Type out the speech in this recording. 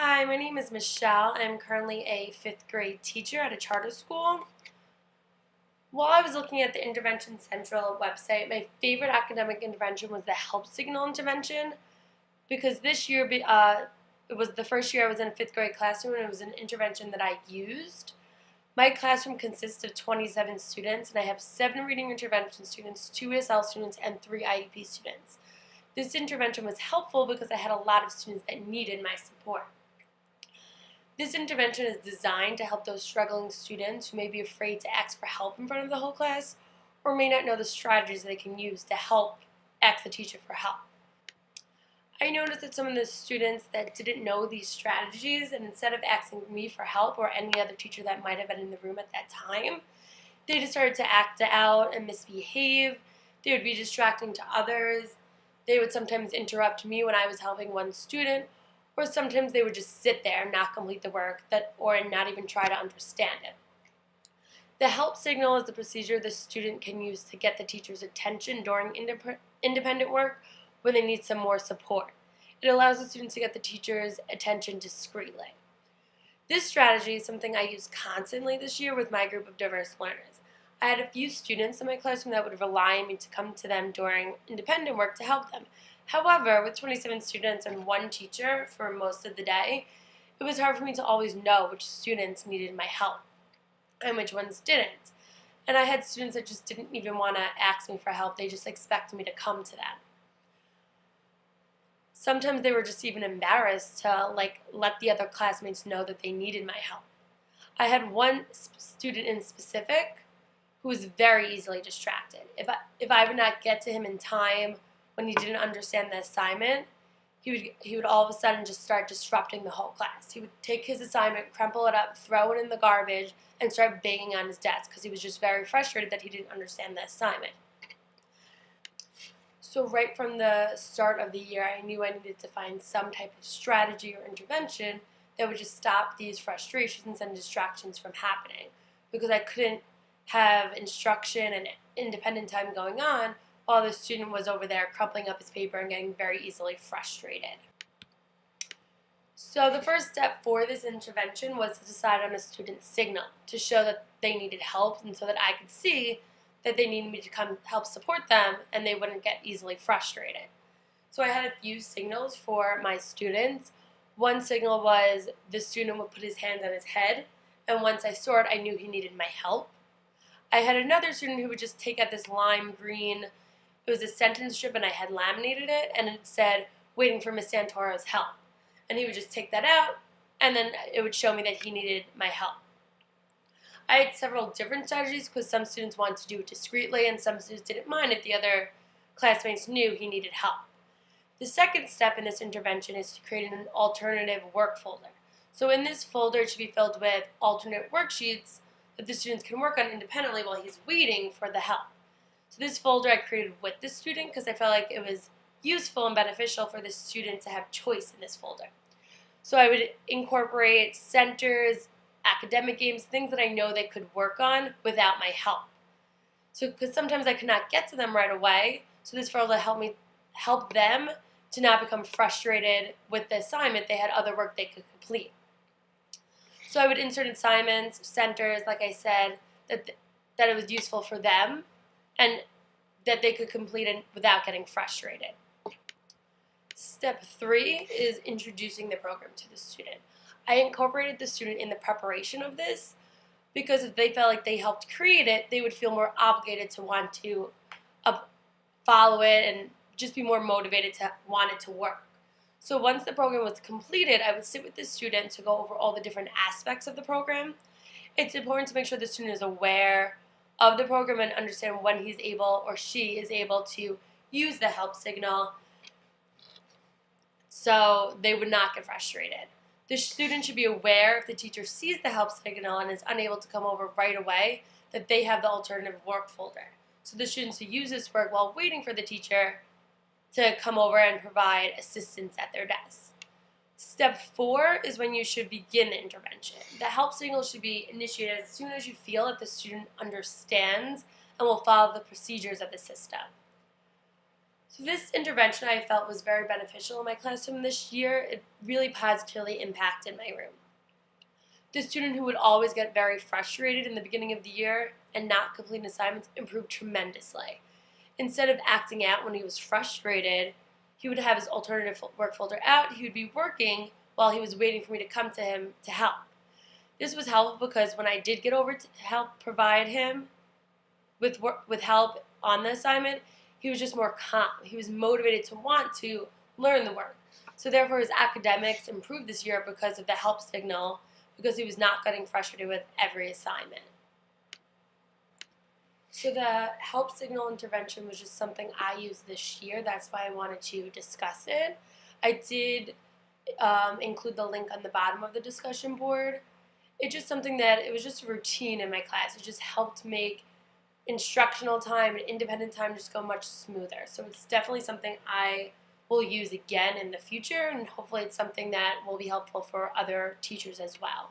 Hi, my name is Michelle. I'm currently a fifth grade teacher at a charter school. While I was looking at the Intervention Central website, my favorite academic intervention was the help signal intervention because this year it was the first year I was in a fifth grade classroom and it was an intervention that I used. My classroom consists of 27 students and I have 7 reading intervention students, 2 ESL students, and 3 IEP students. This intervention was helpful because I had a lot of students that needed my support. This intervention is designed to help those struggling students who may be afraid to ask for help in front of the whole class or may not know the strategies they can use to help ask the teacher for help. I noticed that some of the students that didn't know these strategies, and instead of asking me for help or any other teacher that might have been in the room at that time, they just started to act out and misbehave. They would be distracting to others. They would sometimes interrupt me when I was helping one student, or sometimes they would just sit there and not complete the work or not even try to understand it. The help signal is the procedure the student can use to get the teacher's attention during independent work when they need some more support. It allows the student to get the teacher's attention discreetly. This strategy is something I use constantly this year with my group of diverse learners. I had a few students in my classroom that would rely on me to come to them during independent work to help them. However, with 27 students and one teacher for most of the day, it was hard for me to always know which students needed my help and which ones didn't. And I had students that just didn't even want to ask me for help. They just expected me to come to them. Sometimes they were just even embarrassed to let the other classmates know that they needed my help. I had one student in specific who was very easily distracted. If I would not get to him in time when he didn't understand the assignment, he would all of a sudden just start disrupting the whole class. He would take his assignment, crumple it up, throw it in the garbage, and start banging on his desk because he was just very frustrated that he didn't understand the assignment. So right from the start of the year, I knew I needed to find some type of strategy or intervention that would just stop these frustrations and distractions from happening, because I couldn't have instruction and independent time going on while the student was over there crumpling up his paper and getting very easily frustrated. So the first step for this intervention was to decide on a student's signal to show that they needed help and so that I could see that they needed me to come help support them and they wouldn't get easily frustrated. So I had a few signals for my students. One signal was the student would put his hands on his head, and once I saw it, I knew he needed my help. I had another student who would just take out this lime green, it was a sentence strip and I had laminated it and it said, "Waiting for Miss Santoro's help." And he would just take that out and then it would show me that he needed my help. I had several different strategies because some students wanted to do it discreetly and some students didn't mind if the other classmates knew he needed help. The second step in this intervention is to create an alternative work folder. So in this folder, it should be filled with alternate worksheets that the students can work on independently while he's waiting for the help. So this folder I created with the student because I felt like it was useful and beneficial for the student to have choice in this folder. So I would incorporate centers, academic games, things that I know they could work on without my help. So because sometimes I could not get to them right away, so this folder help them to not become frustrated with the assignment. They had other work they could complete. So I would insert assignments, centers, like I said, that it was useful for them and that they could complete it without getting frustrated. Step 3 is introducing the program to the student. I incorporated the student in the preparation of this because if they felt like they helped create it, they would feel more obligated to want to follow it and just be more motivated to want it to work. So once the program was completed, I would sit with the student to go over all the different aspects of the program. It's important to make sure the student is aware of the program and understand when he's able or she is able to use the help signal so they would not get frustrated. The student should be aware if the teacher sees the help signal and is unable to come over right away that they have the alternative work folder. So the students who use this work while waiting for the teacher to come over and provide assistance at their desk. Step 4 is when you should begin the intervention. The help signal should be initiated as soon as you feel that the student understands and will follow the procedures of the system. So this intervention I felt was very beneficial in my classroom this year. It really positively impacted my room. The student who would always get very frustrated in the beginning of the year and not complete assignments improved tremendously. Instead of acting out when he was frustrated, he would have his alternative work folder out. He would be working while he was waiting for me to come to him to help. This was helpful because when I did get over to help provide him with help on the assignment, he was just more calm. He was motivated to want to learn the work. So therefore his academics improved this year because of the help signal, because he was not getting frustrated with every assignment. So the help signal intervention was just something I used this year. That's why I wanted to discuss it. I did include the link on the bottom of the discussion board. It's just something that, it was just a routine in my class. It just helped make instructional time and independent time just go much smoother. So it's definitely something I will use again in the future, and hopefully it's something that will be helpful for other teachers as well.